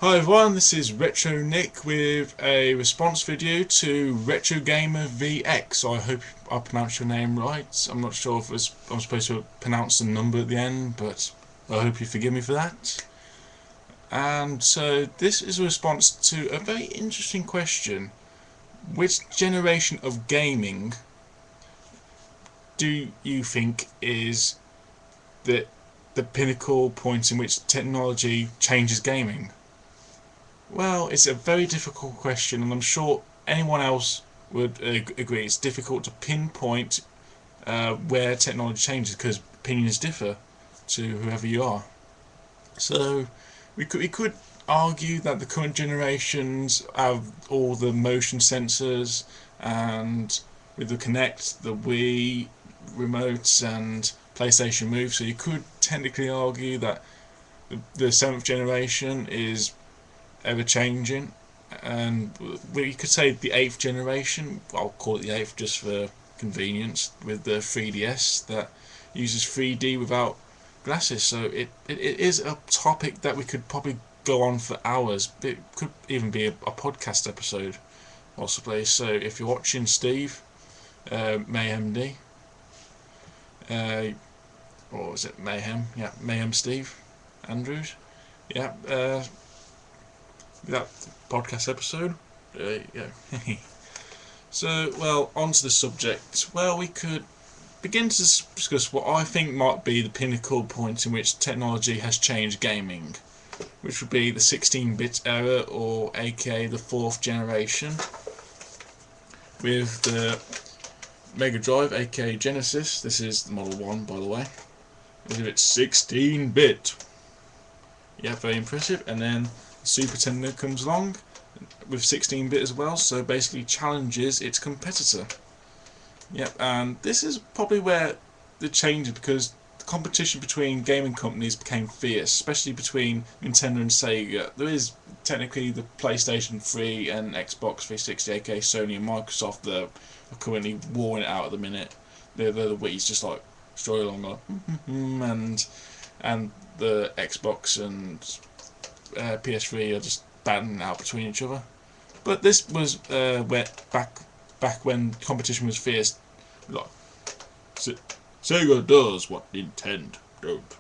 Hi everyone, this is Retro Nick with a response video to Retro Gamer VX. I hope I pronounced your name right. I'm not sure if I'm supposed to pronounce the number at the end, but I hope you forgive me for that. And so this is a response to a very interesting question. Which generation of gaming do you think is the the pinnacle point in which technology changes gaming? Well, it's a very difficult question, and I'm sure anyone else would agree. It's difficult to pinpoint where technology changes because opinions differ to whoever you are. So we could argue that the current generations have all the motion sensors, and with the Kinect, the Wii remotes, and PlayStation Move. So you could technically argue that the seventh generation is ever changing, and we could say the eighth generation. I'll call it the eighth just for convenience, with the 3DS that uses 3D without glasses. So it is a topic that we could probably go on for hours. It could even be a podcast episode, possibly. So if you're watching, Steve, Mayhem D, uh, or was it Mayhem? Yeah, Mayhem Steve Andrews. Yeah, that podcast episode. Yeah. So, well, onto the subject. Well, we could begin to discuss what I think might be the pinnacle point in which technology has changed gaming, which would be the 16-bit era, or aka the fourth generation, with the Mega Drive, aka Genesis. This is the Model 1, by the way. It's 16-bit. Yeah, very impressive. And then Super Nintendo comes along with 16-bit as well, so basically challenges its competitor. Yep, and this is probably where the change, because the competition between gaming companies became fierce, especially between Nintendo and Sega. There is technically the PlayStation 3 and Xbox 360, aka Sony and Microsoft, that are currently warring it out at the minute. They're the Wii's just like strolling along, like, and the Xbox and PS3 are just battling out between each other. But this was where back when competition was fierce. Like, Sega does what Nintendo don't,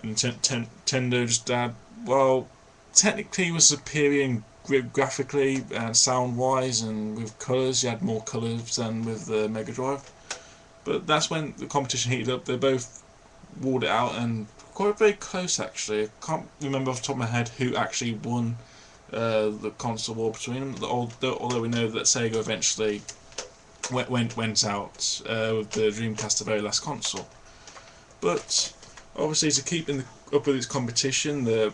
and Nintendo just had, well, technically was superior graphically and sound wise, and with colours, you had more colours than with the Mega Drive. But that's when the competition heated up. They both walled it out, and quite very close actually. I can't remember off the top of my head who actually won the console war between them. Although we know that Sega eventually went out with the Dreamcast, the very last console. But obviously, to keep up with its competition, the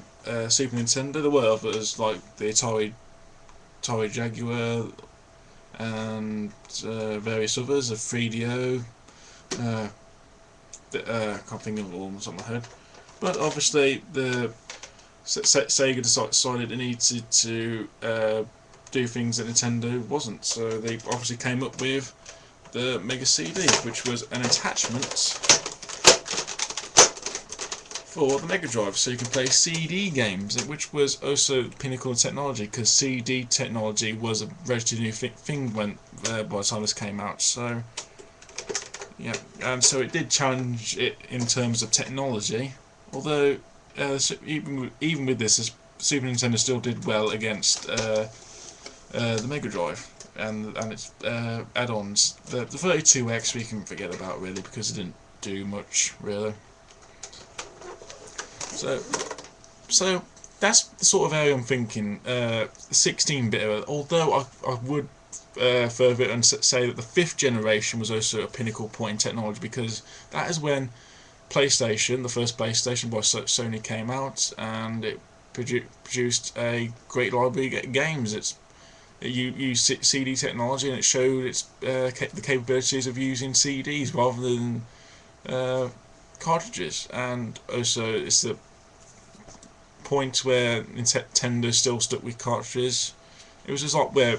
Super Nintendo, there were others like the Atari Jaguar and various others, the 3DO. I can't think of all on the top of my head. But obviously, the Sega decided they needed to do things that Nintendo wasn't, so they obviously came up with the Mega CD, which was an attachment for the Mega Drive, so you can play CD games, which was also the pinnacle of technology, because CD technology was a relatively new thing when by the time this came out. So yeah, and so it did challenge it in terms of technology, although even with this, Super Nintendo still did well against the Mega Drive and its add-ons. The 32X we can forget about really, because it didn't do much really. So that's the sort of area I'm thinking. 16-bit era. Although I would further it and say that the fifth generation was also a pinnacle point in technology, because that is when PlayStation, the first PlayStation by Sony, came out, and it produced a great library of games. It used CD technology, and it showed the capabilities of using CDs rather than cartridges. And also, it's the point where Nintendo still stuck with cartridges. It was just like where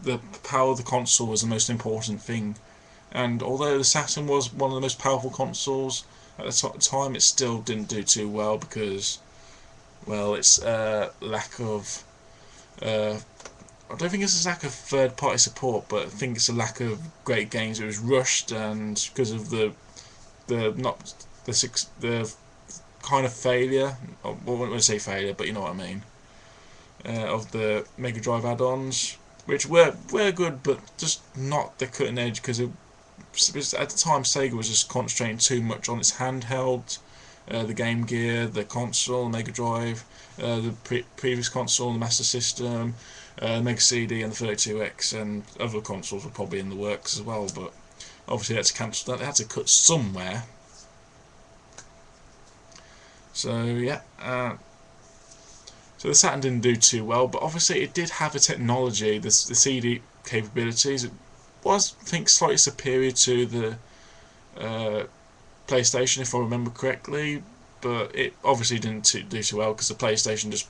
the power of the console was the most important thing. And although the Saturn was one of the most powerful consoles at the time, it still didn't do too well, because Well, it's lack of. I don't think it's a lack of third-party support, but I think it's a lack of great games. It was rushed, and because of the not the kind of failure. I wouldn't say failure, but you know what I mean. Of the Mega Drive add-ons, which were good, but just not the cutting edge because at the time Sega was just concentrating too much on its handheld, the Game Gear, the console, Mega Drive, the previous console, the Master System, Mega CD, and the 32X, and other consoles were probably in the works as well. But obviously, they had to cancel that. They had to cut somewhere. So yeah. So the Saturn didn't do too well, but obviously it did have the technology, the CD capabilities. It was, I think, slightly superior to the uh, PlayStation, if I remember correctly, but it obviously didn't do too well because the PlayStation just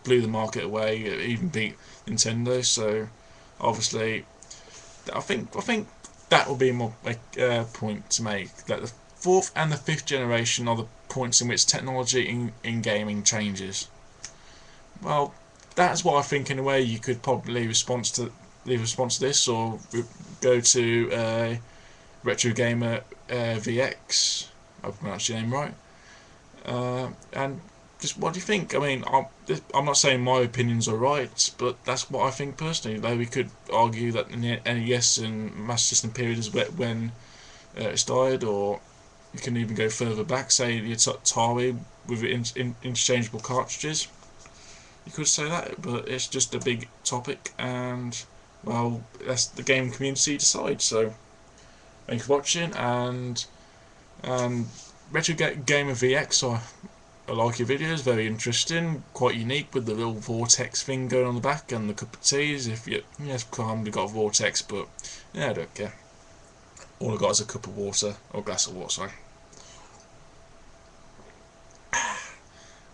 blew the market away. It even beat Nintendo. So obviously, I think that will be my point to make. That the fourth and the fifth generation are the points in which technology in gaming changes. Well, that's what I think. In a way, you could probably leave a response to this, or go to Retro Gamer VX. I've pronounced your name right. And just what do you think? I mean, I'm not saying my opinions are right, but that's what I think personally. Though we could argue that the NES and Master System period is when it's died, or you can even go further back, say the Atari with interchangeable cartridges. You could say that, but it's just a big topic, and well, that's the game community decides. So, thank you for watching, and Retro Gamer VX. I like your videos, very interesting, quite unique with the little vortex thing going on the back and the cup of teas. If you, yes, calmly got a vortex, but yeah, I don't care. All I got is a cup of water, or a glass of water, sorry,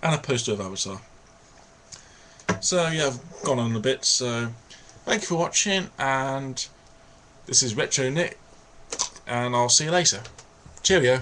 and a poster of Avatar. So yeah, I've gone on a bit. So thank you for watching, and this is Retro Nick, and I'll see you later. Cheerio.